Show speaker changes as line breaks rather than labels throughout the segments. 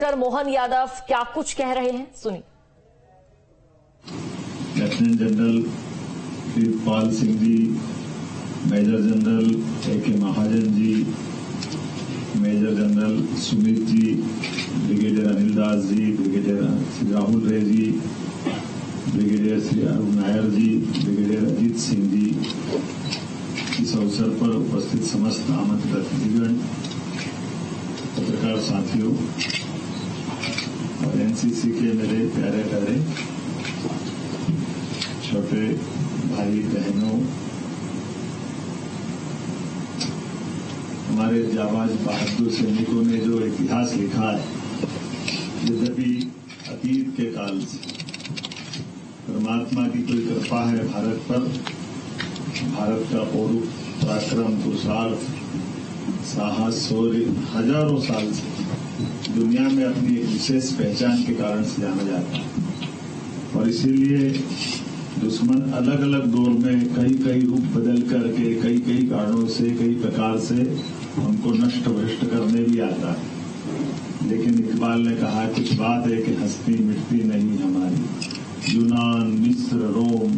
Doctor Mohan Yadav क्या कुछ कह रहे हैं, सुनिए।
Lieutenant general Veerpal Singh ji, major general A.K. Mahajan ji, major general Sumit ji, brigadier Anil Das ji, brigadier Shri Rahul रे जी, ब्रिगेडियर श्री अरुण नायर जी, ब्रिगेडियर अजीत सिंह जी, इस अवसर पर उपस्थित समस्त आमंत्रित अतिथिगण, पत्रकार साथियों और एनसीसी के मेरे प्यारे प्यारे छोटे भाई बहनों, हमारे जाबाज बहादुर सैनिकों ने जो इतिहास लिखा है, यद्यपि अतीत के काल से परमात्मा की कोई कृपा है भारत पर, भारत का पराक्रम, पुरुषार्थ, साहस, शौर्य हजारों साल से दुनिया में अपनी एक विशेष पहचान के कारण से जाना जाता है। और इसीलिए दुश्मन अलग अलग दौर में कई कई रूप बदल करके कई कारणों से, कई प्रकार से हमको नष्ट भ्रष्ट करने भी आता है। लेकिन इकबाल ने कहा, कुछ बात है कि हस्ती मिटती नहीं हमारी। यूनान, मिस्र, रोम,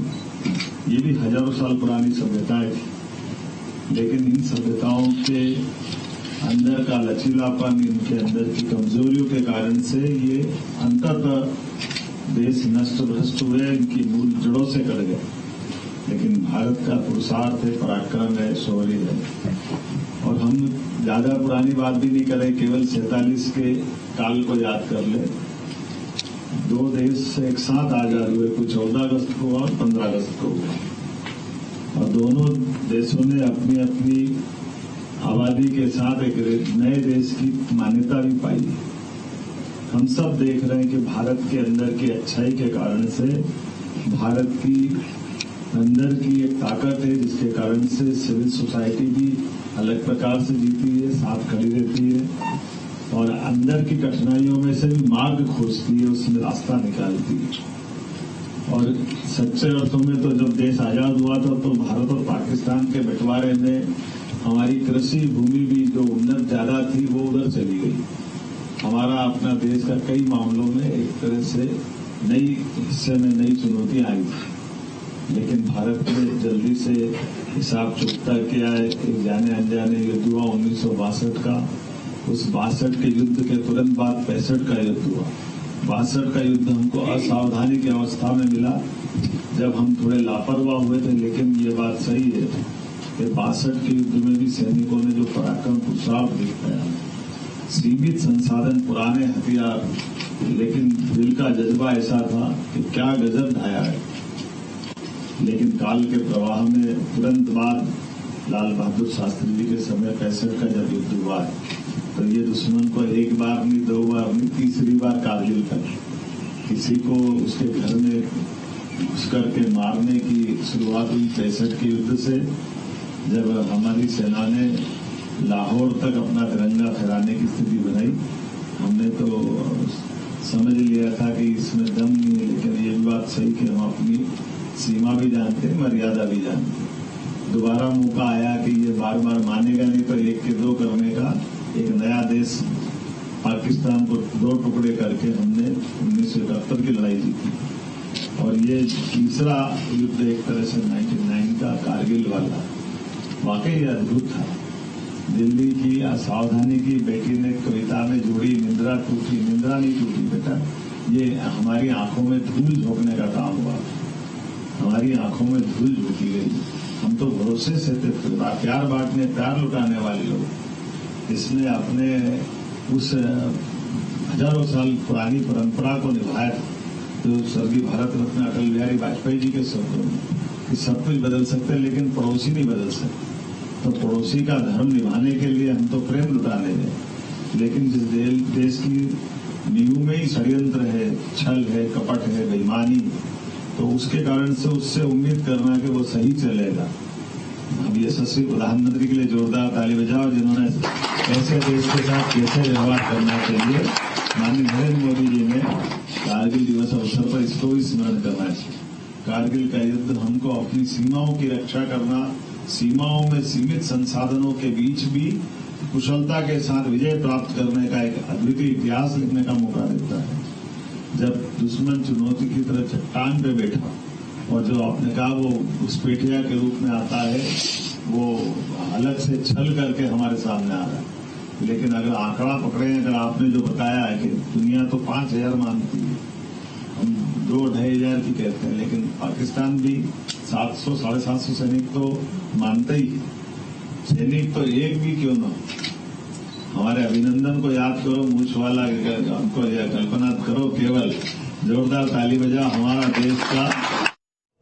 ये भी हजारों साल पुरानी सभ्यताएं थी, लेकिन इन सभ्यताओं के अंदर का लचीलापन, इनके अंदर की कमजोरियों के कारण से ये अंततः देश नष्ट भ्रष्ट हुए, इनकी मूल जड़ों से कट गए। लेकिन भारत का पुरुषार्थ है, पराक्रम है, शौर्य है। और हम ज्यादा पुरानी बात भी नहीं करें, केवल 47 के काल को याद कर ले। दो देश एक साथ आजाद हुए, कुछ 14 अगस्त को और 15 अगस्त को हुआ, और दोनों देशों ने अपनी अपनी आबादी के साथ एक नए देश की मान्यता भी पाई। हम सब देख रहे हैं कि भारत के अंदर की अच्छाई के कारण से भारत की अंदर की एक ताकत है, जिसके कारण से सिविल सोसाइटी भी अलग प्रकार से जीती है, साथ खड़ी रहती है और अंदर की कठिनाइयों में से भी मार्ग खोजती है, उसमें रास्ता निकालती है। और सच्चे अर्थों में तो जब देश आजाद हुआ था तो भारत और पाकिस्तान के बंटवारे में हमारी कृषि भूमि भी जो उन्नत ज्यादा थी वो उधर चली गई। हमारा अपना देश का कई मामलों में एक तरह से नई हिस्से में नई चुनौतियां आई थी, लेकिन भारत ने जल्दी से हिसाब चुकता किया है। एक जाने अनजाने युद्ध हुआ 1962 का, उस 62 के युद्ध के तुरंत बाद 65 का युद्ध हुआ। 62 का युद्ध हमको असावधानी की अवस्था में मिला, जब हम थोड़े लापरवाह हुए थे। लेकिन ये बात सही है कि 62 के युद्ध में भी सैनिकों ने जो पराक्रम पुरुषार्थ दिखाया, सीमित संसाधन, पुराने हथियार, लेकिन दिल का जज्बा ऐसा था कि क्या गजब ढाया है। लेकिन काल के प्रवाह में तुरंत बाद लाल बहादुर शास्त्री जी के समय 65 का जब युद्ध हुआ है, तो ये दुश्मन को एक बार नहीं, दो बार नहीं, तीसरी बार कारगिल कर किसी को उसके घर में घुस करके मारने की शुरुआत हुई 65 के युद्ध से। जब हमारी सेना ने लाहौर तक अपना तिरंगा फहराने की स्थिति बनाई, हमने तो समझ लिया था कि इसमें दम नहीं है। लेकिन ये भी बात सही कि हम अपनी सीमा भी जानते हैं, मर्यादा भी जानते हैं। दोबारा मौका आया कि ये बार बार मानेगा नहीं, तो 1 के 2 करने का एक नया देश पाकिस्तान को 2 टुकड़े करके हमने 1971 की लड़ाई जीती। और ये तीसरा युद्ध एक तरह से 99 का कारगिल वाला वाकई अद्भुत था। दिल्ली की असावधानी की बेटी ने कविता में जोड़ी, निंद्रा टूटी, निंद्रा नहीं टूटी बेटा, ये हमारी आंखों में धूल झोंकने का काम हुआ। हमारी आंखों में धूल झोंकी गई। हम तो भरोसे से थे, प्यार बांटने, प्यार लुटाने वाले लोग। इसने अपने उस हजारों साल पुरानी परंपरा को निभाया, जो स्वर्गीय भारत रत्न अटल बिहारी वाजपेयी जी के शब्दों में कि सब कुछ बदल सकते हैं लेकिन पड़ोसी नहीं बदल सकते। तो पड़ोसी का धर्म निभाने के लिए हम तो प्रेम लुटाने गए, लेकिन जिस देश की नींव में ही षड्यंत्र है, छल है, कपट है, बेईमानी, तो उसके कारण से उससे उम्मीद करना कि वो सही चलेगा। हम यशस्वी प्रधानमंत्री के लिए जोरदार ताली बजाओ, जिन्होंने ऐसे देश के साथ कैसे व्यवहार करना चाहिए। माननीय नरेंद्र मोदी जी ने कारगिल दिवस अवसर पर इसको भी स्मरण करना चाहिए। कारगिल का युद्ध हमको अपनी सीमाओं की रक्षा करना, सीमाओं में सीमित संसाधनों के बीच भी कुशलता के साथ विजय प्राप्त करने का एक अद्वितीय इतिहास लिखने का मौका देता है। जब दुश्मन चुनौती की तरह चट्टान पे बैठा और जो आपने कहा वो घुसपैठिया के रूप में आता है, वो अलग से छल करके हमारे सामने आ रहा है। लेकिन अगर आंकड़ा पकड़े, अगर आपने जो बताया है कि दुनिया तो 5,000 मानती है, हम 2-2,500 की कहते हैं, लेकिन पाकिस्तान भी 700 साढ़े 700 सैनिक तो मानते ही है। सैनिक तो एक भी क्यों ना, हमारे अभिनंदन को याद करो, मूछवाला हमको कल्पना करो, केवल जोरदार ताली बजा। हमारा देश का